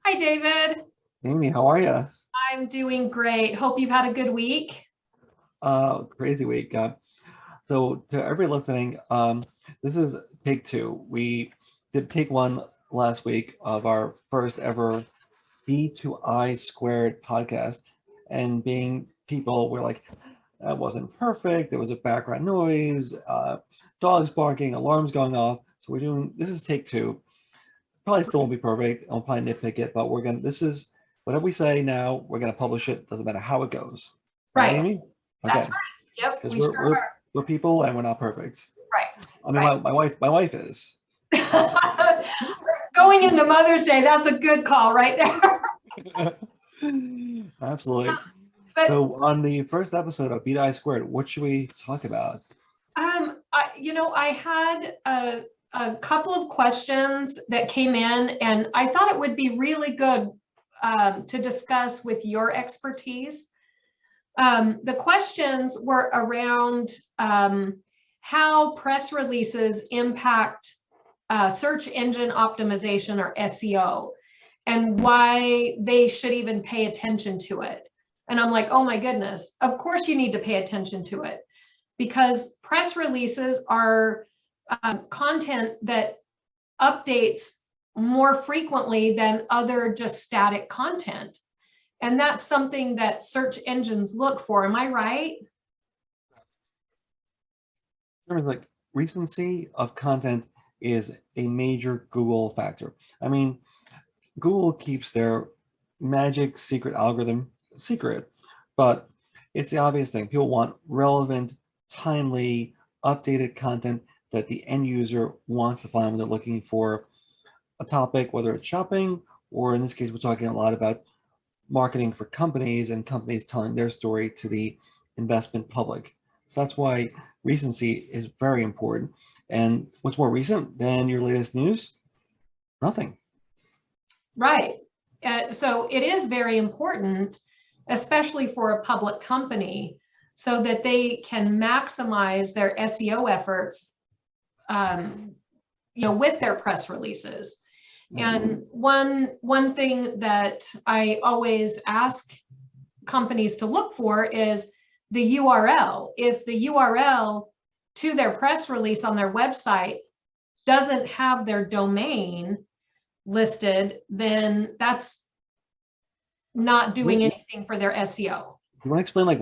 Hi, David. Amy, how are you? I'm doing great. Hope you've had a good week. Crazy week. So to everybody listening, this is take two. We did take one last week of our first ever B2i Squared podcast. And being people, we're like, that wasn't perfect. There was a background noise, dogs barking, alarms going off. So this is take two. Probably still won't be perfect. I'll probably nitpick it, but this is whatever we say now, we're gonna publish it. Doesn't matter how it goes. Right, Right. Amy? That's Okay. right. Yep, Because we sure we're people and we're not perfect. I mean, are. my wife is. Right. Going into Mother's Day, that's a good call right there. Absolutely. But So on the first episode of B2i Squared, what should we talk about? I had a couple of questions that came in, and I thought it would be really good to discuss with your expertise. The questions were around how press releases impact search engine optimization, or SEO, and why they should even pay attention to it. And I'm like, oh my goodness, of course you need to pay attention to it, because press releases are content that updates more frequently than other just static content. And that's something that search engines look for. Am I right? There's like recency of content is a major Google factor. I mean, Google keeps their magic secret algorithm secret, but it's the obvious thing. People want relevant, timely, updated content that the end user wants to find when they're looking for a topic, whether it's shopping, or in this case, we're talking a lot about marketing for companies and companies telling their story to the investment public. So that's why recency is very important. And what's more recent than your latest news? Nothing. Right. So it is very important, especially for a public company, so that they can maximize their SEO efforts, with their press releases. And one thing that I always ask companies to look for is the URL. If the URL to their press release on their website doesn't have their domain listed, then that's not doing anything for their SEO. You want to explain like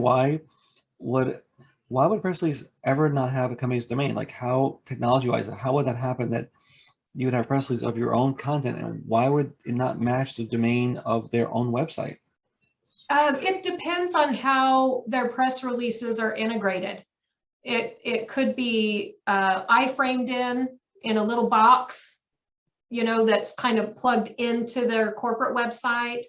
would why would press release ever not have a company's domain? Like how technology-wise, how would that happen that you would have press release of your own content, and why would it not match the domain of their own website? It depends on how their press releases are integrated. It could be iframed in a little box, that's kind of plugged into their corporate website,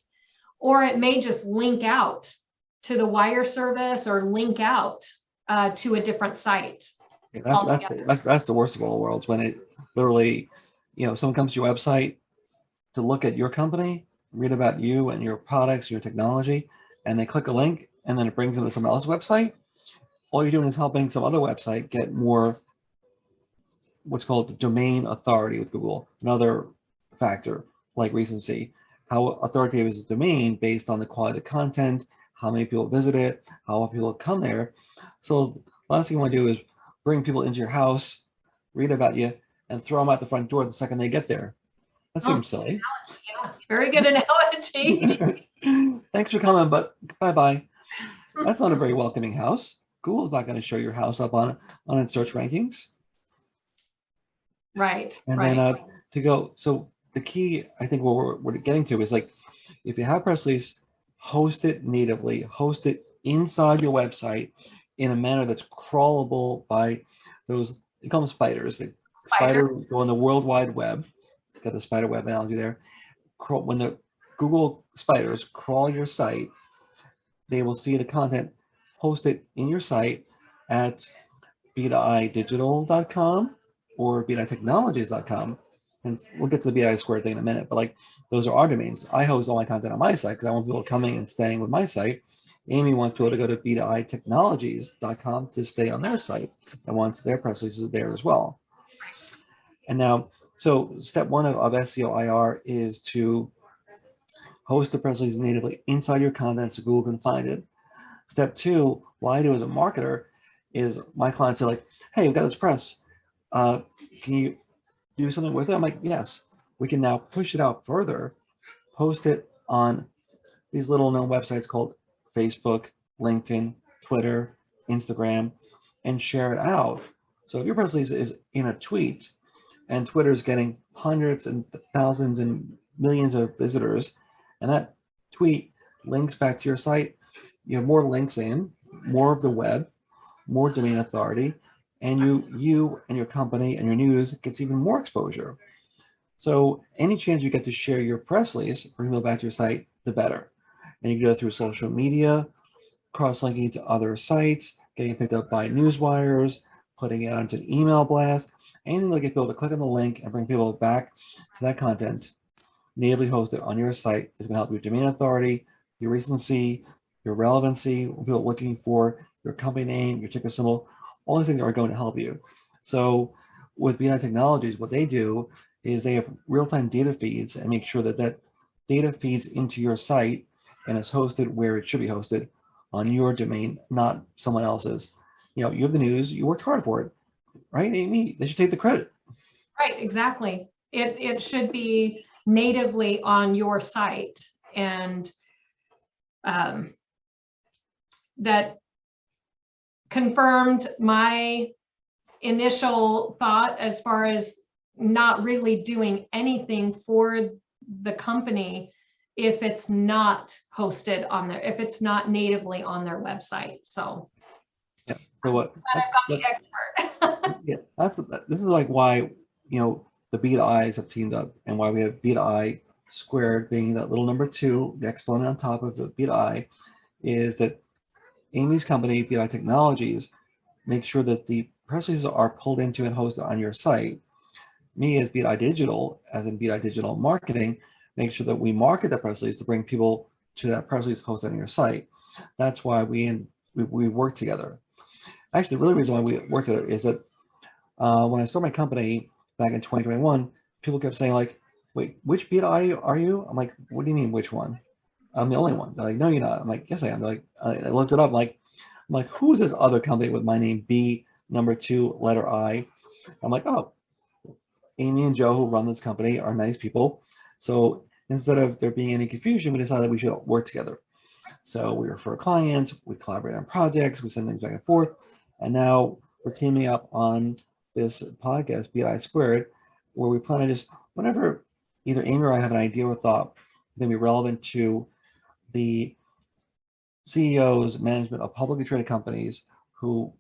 or it may just link out to the wire service or link out to a different site. Yeah, that's the worst of all worlds, when it literally, someone comes to your website to look at your company, read about you and your products, your technology, and they click a link and then it brings them to someone else's website. All you're doing is helping some other website get more what's called domain authority with Google. Another factor like recency, how authoritative is the domain based on the quality of the content, how many people visit it, how often people come there. So the last thing you want to do is bring people into your house, read about you, and throw them out the front door the second they get there. That seems silly. Yeah, very good analogy. Thanks for coming, but bye-bye. That's not a very welcoming house. Google's not going to show your house up on its search rankings. Right. And then so the key, I think what we're getting to is like, if you have press release, host it natively, host it inside your website in a manner that's crawlable by those, they call them spiders. The spider go on the World Wide Web. Got the spider web analogy there. When the Google spiders crawl your site, they will see the content hosted in your site at b2idigital.com or b2itechnologies.com. And we'll get to the B2i Squared thing in a minute, but like those are our domains. I host all my content on my site because I want people coming and staying with my site. Amy wants people to go to b2itechnologies.com to stay on their site and wants their press releases there as well. And now, so step one of SEO IR is to host the press release natively inside your content so Google can find it. Step two, what I do as a marketer is my clients say like, hey, we've got this press. Can you do something with it? I'm like, yes. We can now push it out further, post it on these little known websites called Facebook, LinkedIn, Twitter, Instagram, and share it out. So if your press release is in a tweet and Twitter is getting hundreds and thousands and millions of visitors, and that tweet links back to your site, you have more links in, more of the web, more domain authority, and you and your company and your news gets even more exposure. So any chance you get to share your press release, bring people back to your site, the better. And you can do it through social media, cross-linking to other sites, getting picked up by news wires, putting it onto an email blast, anything to get people to click on the link and bring people back to that content natively hosted on your site is going to help your domain authority, your recency, your relevancy, what people are looking for, your company name, your ticker symbol. All these things are going to help you. So with B2i Technologies, what they do is they have real-time data feeds and make sure that that data feeds into your site and is hosted where it should be hosted on your domain, not someone else's. You know, you have the news, you worked hard for it, right, Amy? They should take the credit. Right, exactly. It should be natively on your site, and that confirmed my initial thought as far as not really doing anything for the company if it's not hosted on their, if it's not natively on their website. So yeah. So what? I've got the expert. Yeah, this is like why, you know, the B2Is have teamed up and why we have B2i Squared being that little number 2, the exponent on top of the B2i, is that Amy's company, B2i Technologies, make sure that the press releases are pulled into and hosted on your site. Me as B2i Digital, as in B2i Digital Marketing, make sure that we market that press release to bring people to that press release hosted on your site. That's why we work together. Actually, the real reason why we work together is that when I started my company back in 2021, people kept saying like, wait, which B2i are you? I'm like, what do you mean, which one? I'm the only one. They're like, no, you're not. I'm like, yes, I am. They're like, I looked it up. I'm like, who's this other company with my name, B, number 2, letter I? I'm like, oh, Amy and Joe, who run this company, are nice people. So instead of there being any confusion, we decided we should work together. So we refer clients, we collaborate on projects, we send things back and forth. And now we're teaming up on this podcast, B2i Squared, where we plan to just, whenever either Amy or I have an idea or thought that be relevant to the CEOs, management of publicly traded companies who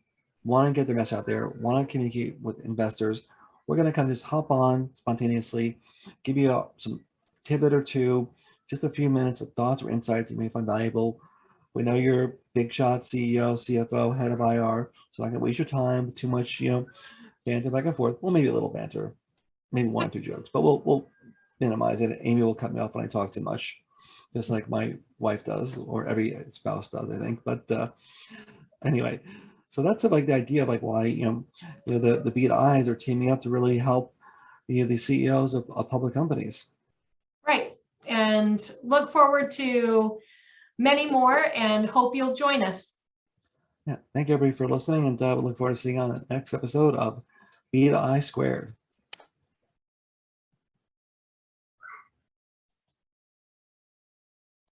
want to get their message out there, want to communicate with investors, we're going to kind of just hop on spontaneously, give you some tidbit or two, just a few minutes of thoughts or insights you may find valuable. We know you're a big shot CEO, CFO, head of IR, so not going to waste your time with too much, you know, banter back and forth. Well, maybe a little banter, maybe 1 or 2 jokes, but we'll minimize it. Amy will cut me off when I talk too much, just like my wife does, or every spouse does, I think. But anyway, so that's like the idea of like why the B2Is are teaming up to really help the CEOs of public companies. Right, and look forward to many more, and hope you'll join us. Yeah, thank you everybody for listening, and we look forward to seeing you on the next episode of B2i Squared.